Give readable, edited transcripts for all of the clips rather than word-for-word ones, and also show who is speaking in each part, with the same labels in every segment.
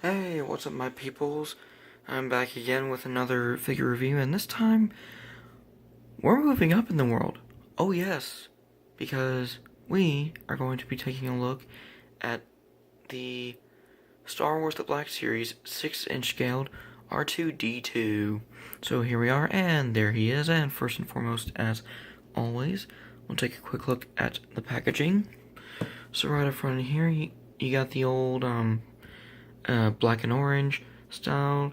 Speaker 1: Hey, what's up my peoples? I'm back again with another figure review, and this time, we're moving up in the world. Oh yes, because we are going to be taking a look at the Star Wars The Black Series 6-inch scaled R2-D2. So here we are, and there he is, and first and foremost, as always, we'll take a quick look at the packaging. So right up front here, you got the old, black and orange style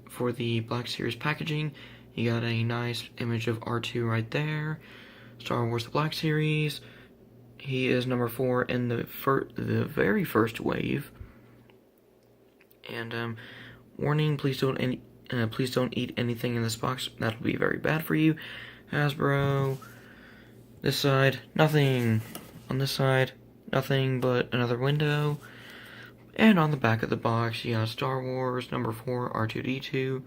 Speaker 1: for the Black Series packaging. You got a nice image of R2 right there. Star Wars The Black Series. He is number 4 in the very first wave. And warning: please don't eat anything in this box. That'll be very bad for you. Hasbro. This side, nothing. On this side, nothing but another window. And on the back of the box, you got Star Wars, number 4, R2-D2,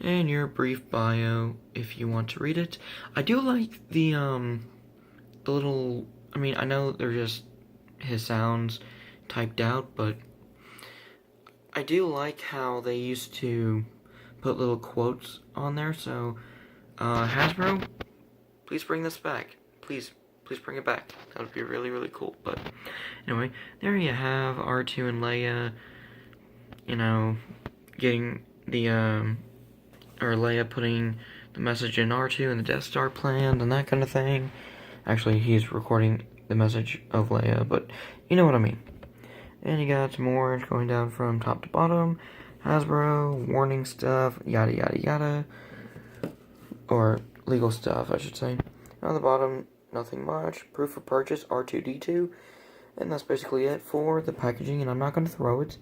Speaker 1: and your brief bio, if you want to read it. I do like the little, I know they're just his sounds typed out, but I do like how they used to put little quotes on there, so, Hasbro, please bring this back. Please bring it back. That would be really, really cool. But anyway, there you have R2 and Leia, getting the, or Leia putting the message in R2 and the Death Star planned and that kind of thing. Actually, he's recording the message of Leia, but you know what I mean. And you got some orange going down from top to bottom. Hasbro, warning stuff, yada yada yada. Or legal stuff, I should say. On the bottom, nothing much. Proof of purchase, R2-D2. And that's basically it for the packaging, and I'm not going to throw it.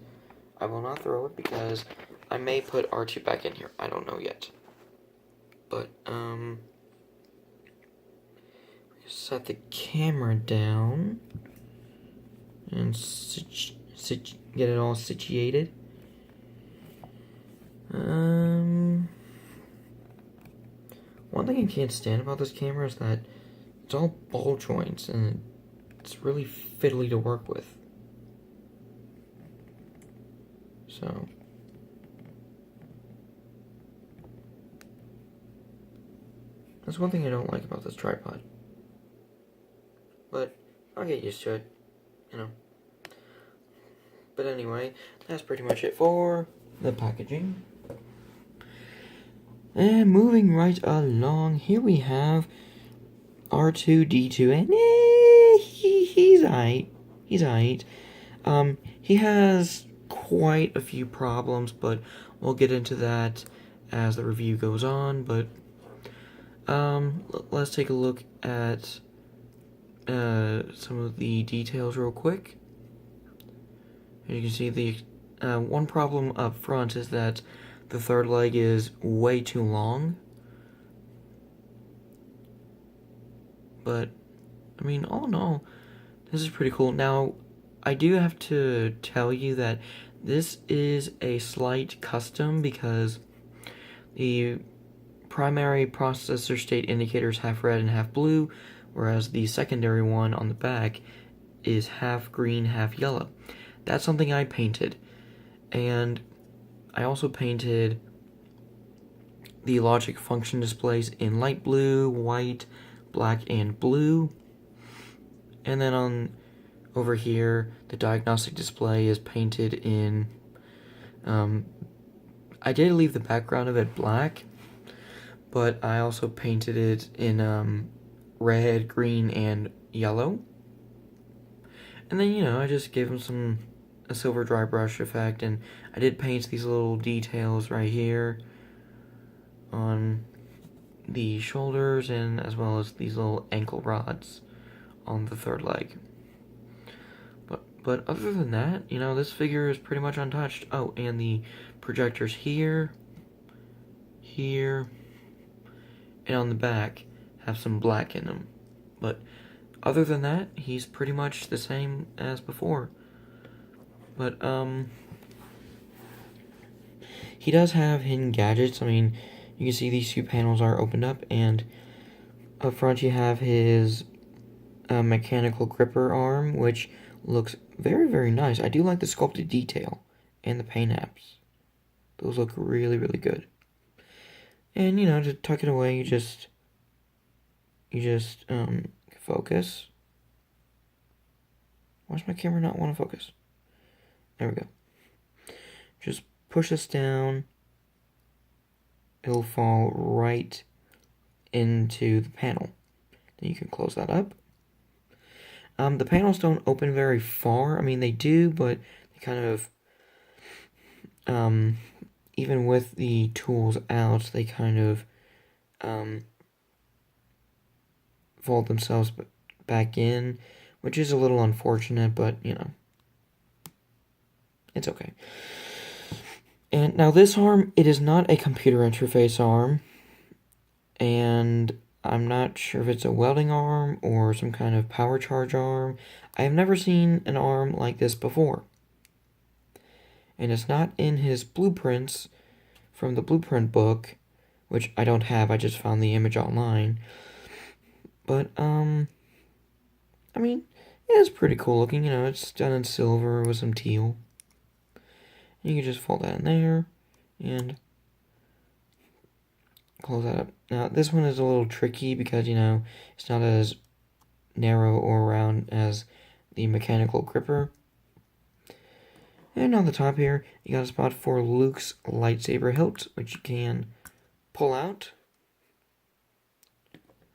Speaker 1: I will not throw it because I may put R2 back in here. I don't know yet. But, set the camera down and get it all situated. One thing I can't stand about this camera is that it's all ball joints and it's really fiddly to work with. So that's one thing I don't like about this tripod. But I'll get used to it, But anyway, that's pretty much it for the packaging. And moving right along, here we have R2-D2, and he's aight. He's aight. He has quite a few problems, but we'll get into that as the review goes on. But let's take a look at some of the details real quick. As you can see, the one problem up front is that the third leg is way too long. But, all in all, this is pretty cool. Now, I do have to tell you that this is a slight custom because the primary processor state indicator is half red and half blue, whereas the secondary one on the back is half green, half yellow. That's something I painted. And I also painted the logic function displays in light blue, white, black, and blue. And then over here, the diagnostic display is painted in, I did leave the background of it black, but I also painted it in red, green, and yellow. And then, I just gave him a silver dry brush effect, and I did paint these little details right here on the shoulders, and as well as these little ankle rods on the third leg. But other than that, this figure is pretty much untouched. Oh, and the projectors here, and on the back have some black in them. But other than that, he's pretty much the same as before. But, he does have hidden gadgets. You can see these two panels are opened up, and up front you have his mechanical gripper arm, which looks very, very nice. I do like the sculpted detail. and the paint apps. Those look really, really good. And, to tuck it away, you just focus. Why does my camera not want to focus? There we go. Just push this down. It'll fall right into the panel. Then you can close that up. The panels don't open very far. I mean, they do, but they kind of, even with the tools out, they kind of fold themselves back in, which is a little unfortunate, but, it's okay. And now this arm, it is not a computer interface arm, and I'm not sure if it's a welding arm or some kind of power charge arm. I have never seen an arm like this before. And it's not in his blueprints from the blueprint book, which I don't have, I just found the image online. But, I mean, it is pretty cool looking, it's done in silver with some teal. You can just fold that in there, and close that up. Now, this one is a little tricky because, it's not as narrow or round as the mechanical gripper. And on the top here, you got a spot for Luke's lightsaber hilt, which you can pull out.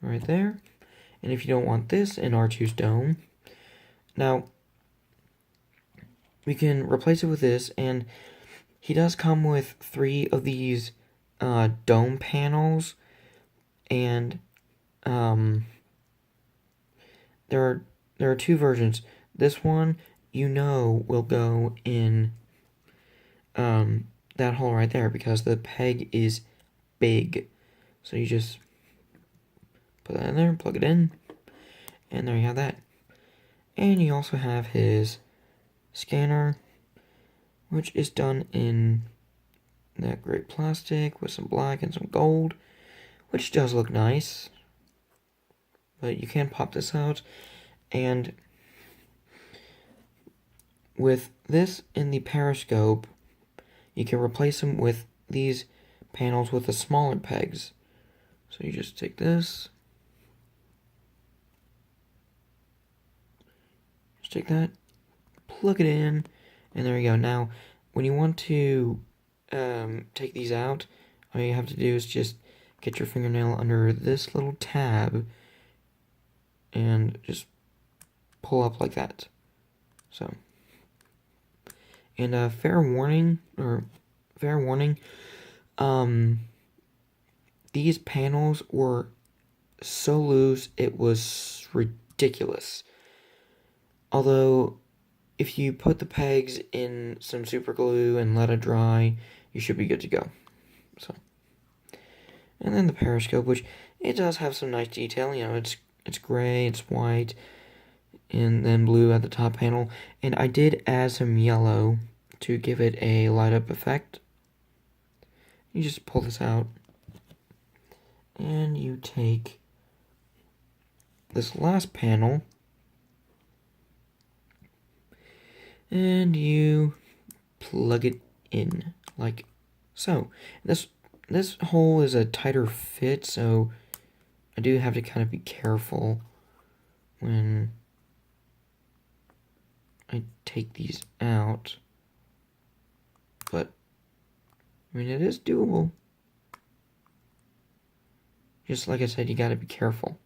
Speaker 1: Right there. And if you don't want this in R2's dome, now, we can replace it with this, and he does come with 3 of these dome panels, and there are 2 versions. This one, will go in that hole right there because the peg is big. So you just put that in there, plug it in, and there you have that. And you also have his scanner, which is done in that great plastic with some black and some gold, which does look nice. But you can pop this out, and with this in the periscope, you can replace them with these panels with the smaller pegs. So you just take this, just take that, plug it in, and there you go. Now, when you want to take these out, all you have to do is just get your fingernail under this little tab and just pull up like that. So, and fair warning, these panels were so loose, it was ridiculous. Although, if you put the pegs in some super glue and let it dry, you should be good to go. So, and then the periscope, which it does have some nice detail. It's gray, it's white, and then blue at the top panel. And I did add some yellow to give it a light up effect. You just pull this out, and you take this last panel, and you plug it in like so. This hole is a tighter fit, so I do have to kind of be careful when I take these out. But I mean, it is doable. Just like I said, you gotta be careful.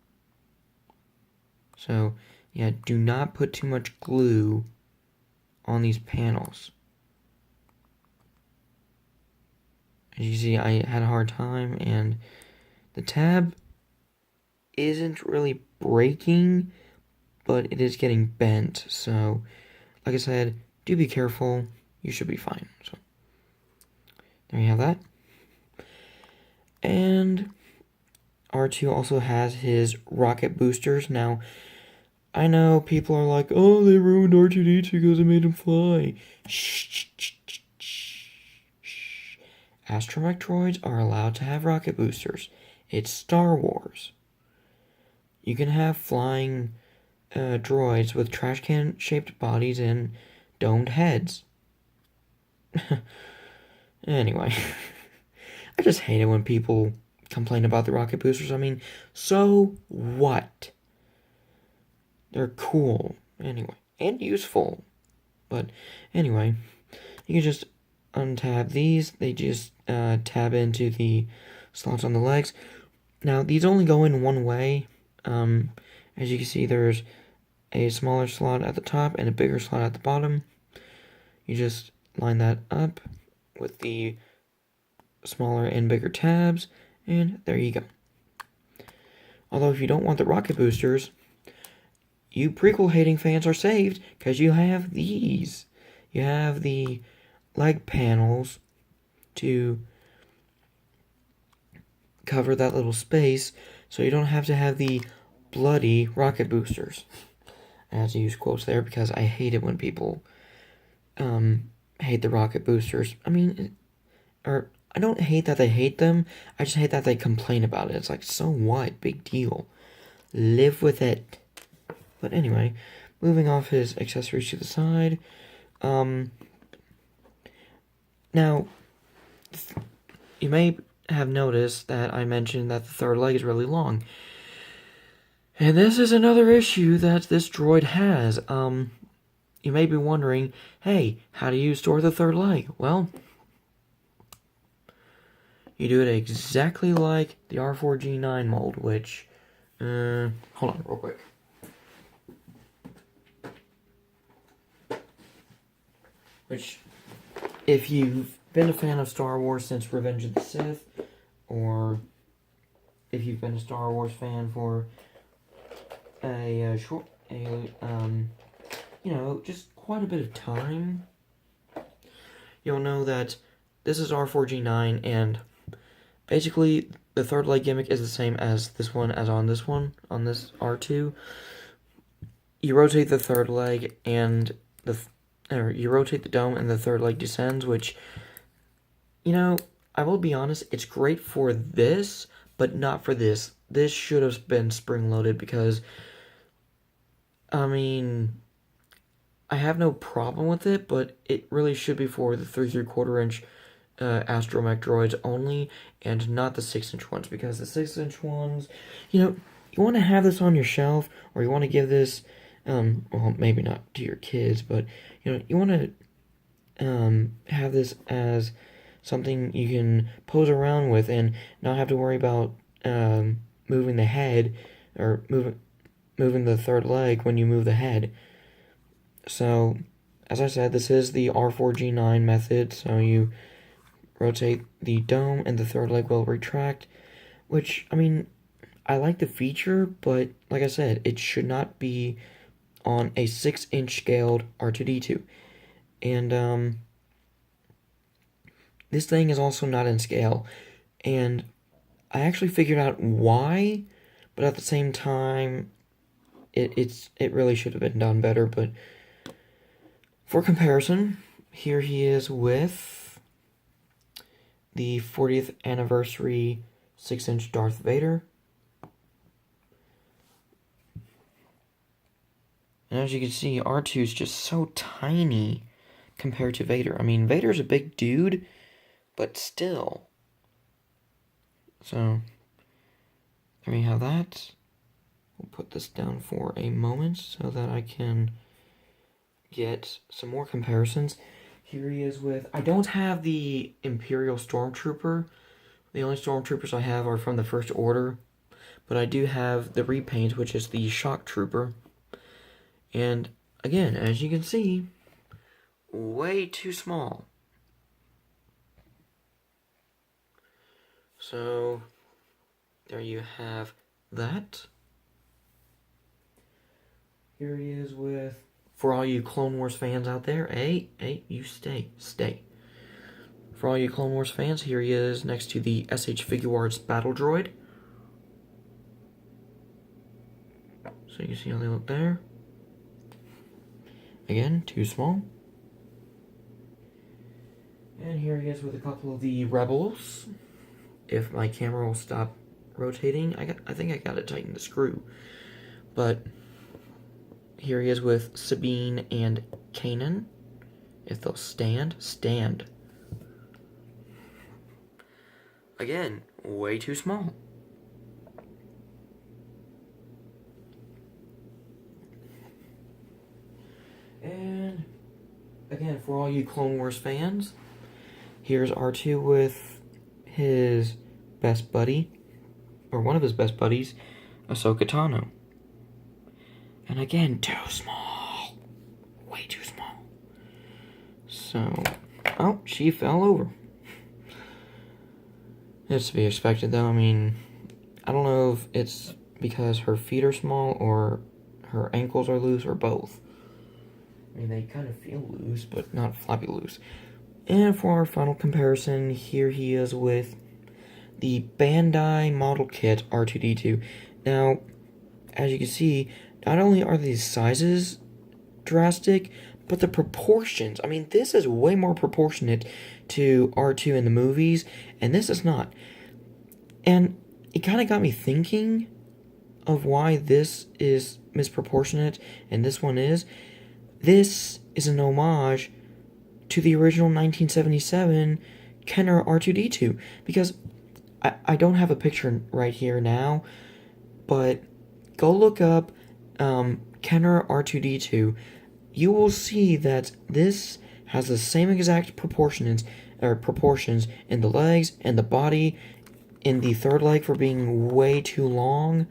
Speaker 1: So, yeah, do not put too much glue on these panels. As you see, I had a hard time, and the tab isn't really breaking, but it is getting bent. So, like I said, do be careful. You should be fine. So, there you have that. And R2 also has his rocket boosters. Now, I know people are like, oh, they ruined R2-D2 because they made him fly. Shh. Astromech droids are allowed to have rocket boosters. It's Star Wars. You can have flying droids with trash can-shaped bodies and domed heads. Anyway, I just hate it when people complain about the rocket boosters. I mean, so what? They're cool, anyway, and useful. But anyway, you can just untab these. They just tab into the slots on the legs. Now, these only go in one way. As you can see, there's a smaller slot at the top and a bigger slot at the bottom. You just line that up with the smaller and bigger tabs, and there you go. Although if you don't want the rocket boosters, you prequel hating fans are saved, because you have these. You have the leg panels to cover that little space, so you don't have to have the bloody rocket boosters. I have to use quotes there because I hate it when people hate the rocket boosters. I mean, or I don't hate that they hate them, I just hate that they complain about it. It's like, so what? Big deal. Live with it. But anyway, moving off his accessories to the side. Now, you may have noticed that I mentioned that the third leg is really long. And this is another issue that this droid has. You may be wondering, hey, how do you store the third leg? Well, you do it exactly like the R4-D2 mold, which, hold on real quick. Which, if you've been a fan of Star Wars since Revenge of the Sith, or if you've been a Star Wars fan for just quite a bit of time, you'll know that this is R4-D2, and basically the third leg gimmick is the same as this one, on this R2. You rotate the third leg, and you rotate the dome, and the third leg descends, which, I will be honest, it's great for this, but not for this. This should have been spring-loaded because, I mean, I have no problem with it, but it really should be for the 3 3/4 inch astromech droids only, and not the 6-inch ones, because the 6-inch ones, you want to have this on your shelf, or you want to give this, well, maybe not to your kids, but, you want to have this as something you can pose around with and not have to worry about moving the head, or moving the third leg when you move the head. So, as I said, this is the R4-D2 method, so you rotate the dome and the third leg will retract, which, I mean, I like the feature, but like I said, it should not be on a 6-inch scaled R2-D2. And this thing is also not in scale, and I actually figured out why, but at the same time, it really should have been done better. But for comparison, here he is with the 40th anniversary 6-inch Darth Vader. And as you can see, R2 is just so tiny compared to Vader. I mean, Vader's a big dude, but still. So, there we have that. We'll put this down for a moment so that I can get some more comparisons. Here he is with... I don't have the Imperial Stormtrooper. The only Stormtroopers I have are from the First Order. But I do have the repaint, which is the Shock Trooper. And, again, as you can see, way too small. So, there you have that. Here he is with, for all you Clone Wars fans out there, hey, you stay. For all you Clone Wars fans, here he is next to the SH Figuarts Battle Droid. So you can see how they look there. Again, too small. And here he is with a couple of the Rebels. If my camera will stop rotating, I think I gotta tighten the screw. But here he is with Sabine and Kanan. If they'll stand, stand. Again, way too small. And again, for all you Clone Wars fans, here's R2 with his best buddy, or one of his best buddies, Ahsoka Tano. And again, too small. Way too small. So, oh, she fell over. It's to be expected, though. I mean, I don't know if it's because her feet are small or her ankles are loose or both. I mean, they kind of feel loose, but not floppy loose. And for our final comparison, here he is with the Bandai model kit R2-D2. Now, as you can see, not only are these sizes drastic, but the proportions. I mean, this is way more proportionate to R2 in the movies, and this is not. And it kind of got me thinking of why this is misproportionate and this one is. This is an homage to the original 1977 Kenner R2-D2, because I don't have a picture right here now, but go look up Kenner R2-D2. You will see that this has the same exact proportions in the legs and the body, in the third leg for being way too long,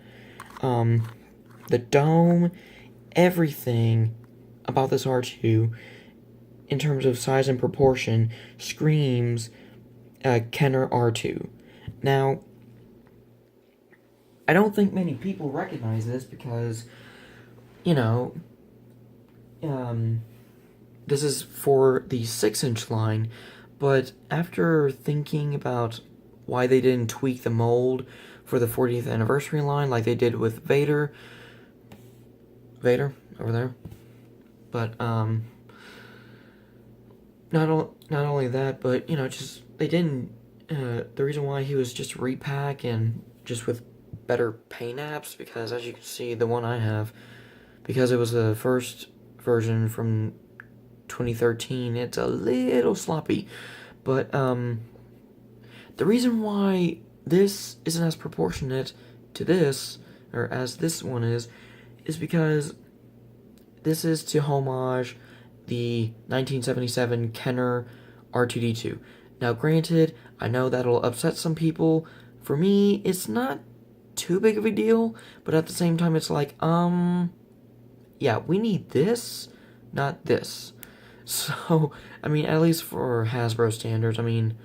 Speaker 1: the dome, everything about this R2 in terms of size and proportion screams Kenner R2. Now, I don't think many people recognize this because, this is for the 6-inch line, but after thinking about why they didn't tweak the mold for the 40th anniversary line like they did with Vader over there, but not only that, but just they didn't. The reason why he was just repack and just with better paint apps, because as you can see, the one I have, because it was the first version from 2013, it's a little sloppy. But the reason why this isn't as proportionate to this, or as this one is because this is to homage the 1977 Kenner R2-D2. Now, granted, I know that'll upset some people. For me, it's not too big of a deal, but at the same time, it's like, yeah, we need this, not this. So, I mean, at least for Hasbro standards, I mean,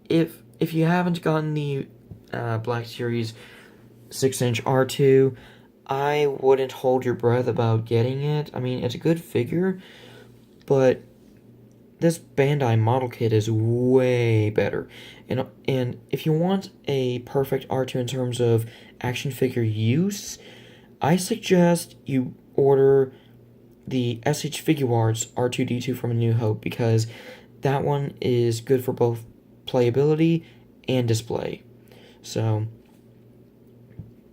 Speaker 1: if you haven't gotten the Black Series 6-inch R2, I wouldn't hold your breath about getting it. I mean, it's a good figure, but this Bandai model kit is way better. And if you want a perfect R2 in terms of action figure use, I suggest you order the SH Figuarts R2-D2 from A New Hope, because that one is good for both playability and display. So,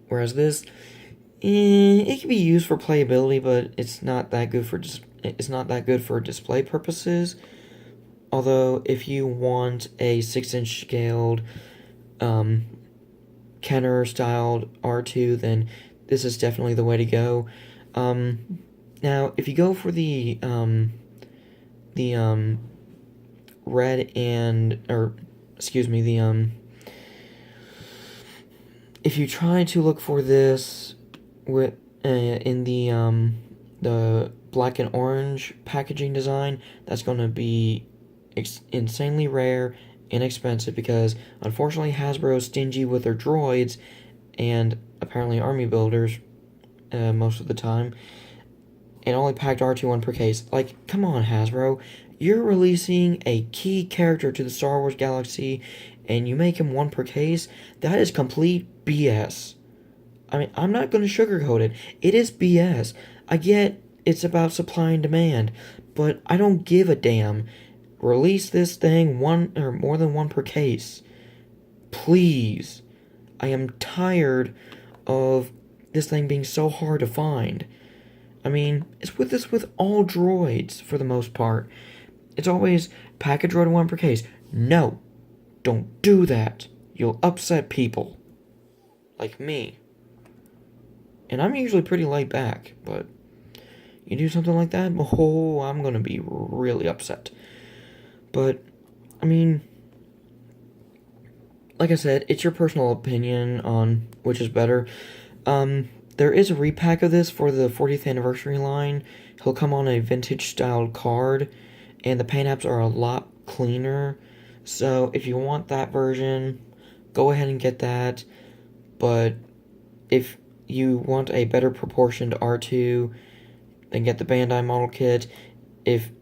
Speaker 1: whereas this, it can be used for playability, but it's not that good for display purposes. Although, if you want a 6-inch scaled Kenner styled R2, then this is definitely the way to go. Now, if you go for the red and, or excuse me, if you try to look for this with in the black and orange packaging design, that's going to be insanely rare and expensive, because unfortunately Hasbro is stingy with their droids and apparently army builders most of the time, and only packed R2 per case. Like, come on, Hasbro. You're releasing a key character to the Star Wars galaxy, and you make him 1 per case? That is complete BS. I mean, I'm not going to sugarcoat it. It is BS. I get it's about supply and demand, but I don't give a damn. Release this thing 1 or more than 1 per case. Please. I am tired of this thing being so hard to find. I mean, it's with this with all droids for the most part. It's always pack a droid in one per case. No, don't do that. You'll upset people. Like me. And I'm usually pretty laid back, but you do something like that, oh, I'm gonna be really upset. But, I mean, like I said, it's your personal opinion on which is better. There is a repack of this for the 40th anniversary line. He'll come on a vintage styled card, and the paint apps are a lot cleaner. So if you want that version, go ahead and get that. But if you want a better proportioned R2, then get the Bandai model kit.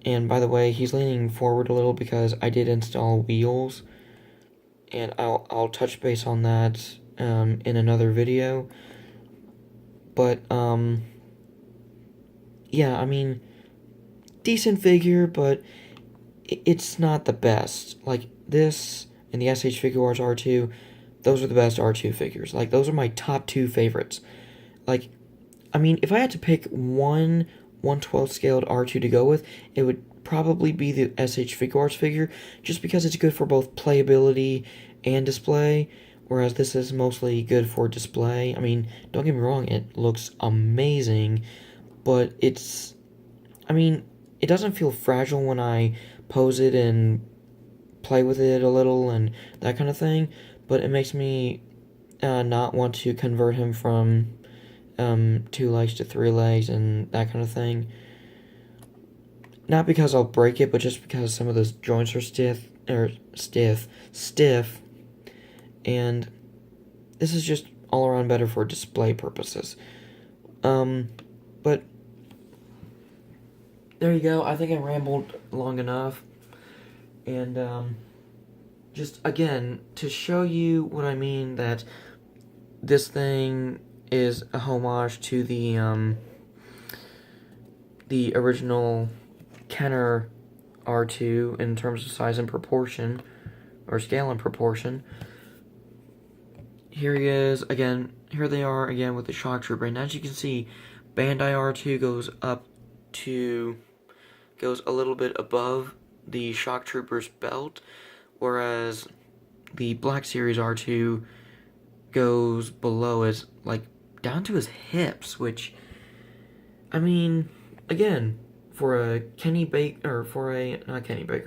Speaker 1: And by the way, he's leaning forward a little because I did install wheels, and I'll touch base on that in another video. But yeah, I mean, decent figure, but it's not the best. Like this and the SH Figuarts R2, those are the best R2 figures. Like those are my top 2 favorites. Like, I mean, if I had to pick one 1/12 scaled R2 to go with, it would probably be the SH Figuarts figure, just because it's good for both playability and display, whereas this is mostly good for display. I mean, don't get me wrong, it looks amazing, but I mean, it doesn't feel fragile when I pose it and play with it a little and that kind of thing, but it makes me not want to convert him from 2 legs to 3 legs and that kind of thing. Not because I'll break it, but just because some of those joints are stiff, and this is just all around better for display purposes. But there you go. I think I rambled long enough, and just again to show you what I mean, that this thing is a homage to the original Kenner R2 in terms of size and proportion, or scale and proportion. Here he is again. Here they are again with the shock trooper, and as you can see, Bandai R2 goes a little bit above the shock trooper's belt, whereas the Black Series R2 goes below it, like down to his hips, which, I mean, again, for a not Kenny Baker,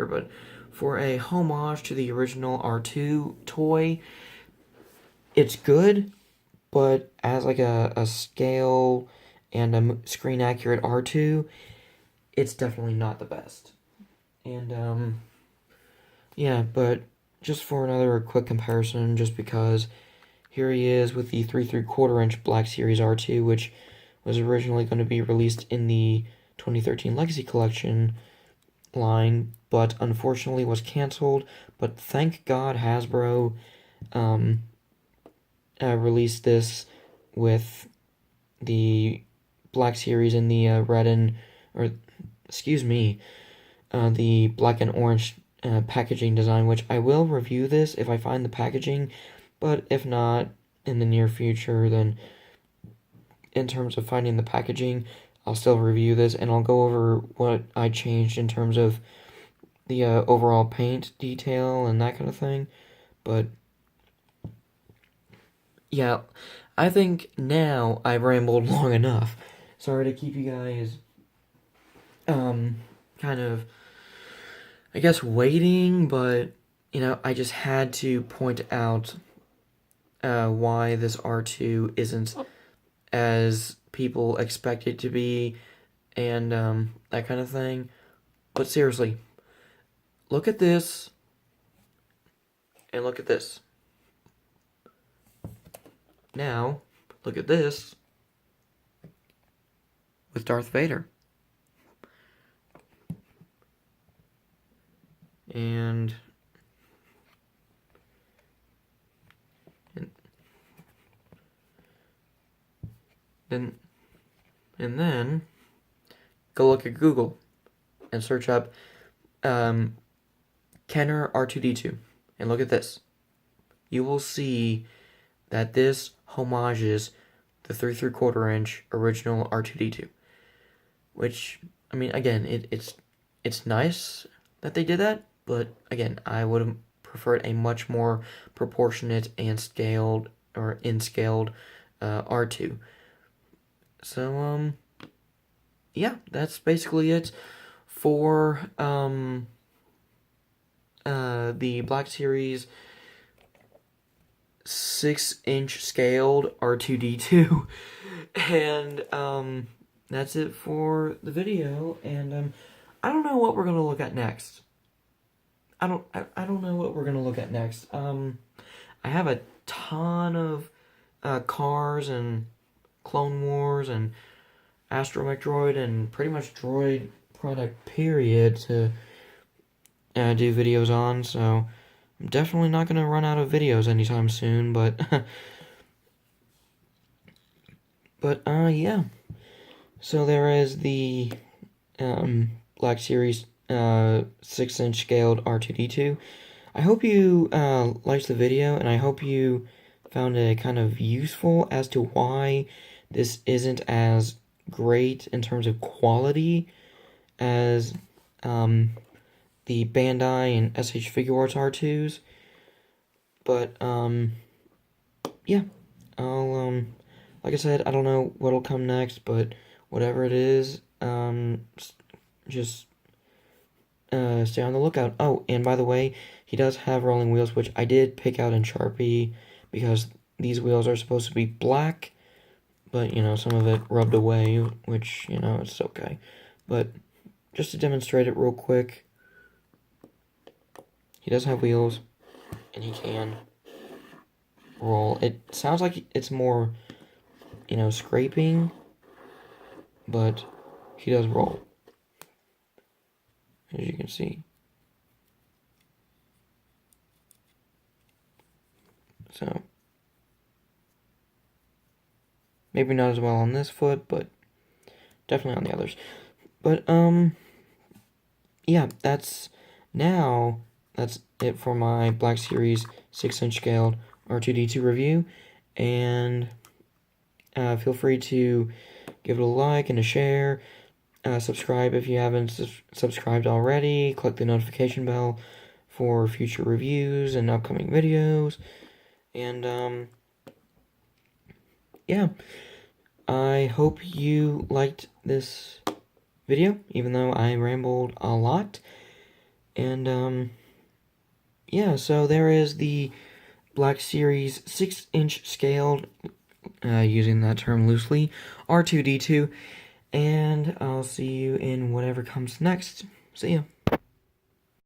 Speaker 1: but for a homage to the original R2 toy, it's good, but as like a scale and a screen accurate R2, it's definitely not the best. And yeah, but just for another quick comparison, just because here he is with the 3 3/4 inch Black Series R2, which was originally going to be released in the 2013 Legacy Collection line, but unfortunately was canceled. But thank God Hasbro released this with the Black Series in the the black and orange packaging design, which I will review this if I find the packaging, but if not in the near future, then in terms of finding the packaging, I'll still review this, and I'll go over what I changed in terms of the overall paint detail and that kind of thing. But yeah, I think now I've rambled long enough. Sorry to keep you guys kind of, I guess, waiting, but I just had to point out why this R2 isn't as people expect it to be, and that kind of thing. But seriously, look at this, and look at this. Now, look at this with Darth Vader. And then go look at Google and search up Kenner R2-D2 and look at this. You will see that this homages the 3 3/4 inch original R2-D2. which, I mean, again, it's nice that they did that, but again, I would have preferred a much more proportionate and scaled or in-scaled R2. So, yeah, that's basically it for the Black Series 6-inch scaled R2-D2, and that's it for the video. And I don't know what we're gonna look at next. I don't know what we're gonna look at next. I have a ton of cars and Clone Wars and Astromech Droid and pretty much Droid product period to do videos on, so I'm definitely not gonna run out of videos anytime soon, but yeah. So there is the Black Series 6-inch scaled R2-D2. I hope you liked the video, and I hope you found it kind of useful as to why this isn't as great in terms of quality as the Bandai and SH Figuarts R2s. But yeah, I'll like I said, I don't know what'll come next, but whatever it is, just stay on the lookout. Oh, and by the way, he does have rolling wheels, which I did pick out in Sharpie because these wheels are supposed to be black, but you know, some of it rubbed away, which, you know, it's okay. But just to demonstrate it real quick, he does have wheels, and he can roll. It sounds like it's more, you know, scraping, but he does roll, as you can see. So, maybe not as well on this foot, but definitely on the others. But, yeah, that's it for my Black Series 6-inch scaled R2-D2 review, and feel free to give it a like and a share, subscribe if you haven't subscribed already, click the notification bell for future reviews and upcoming videos, and yeah, I hope you liked this video, even though I rambled a lot. And yeah, so there is the Black Series 6-inch scaled, using that term loosely, R2-D2, and I'll see you in whatever comes next. See ya.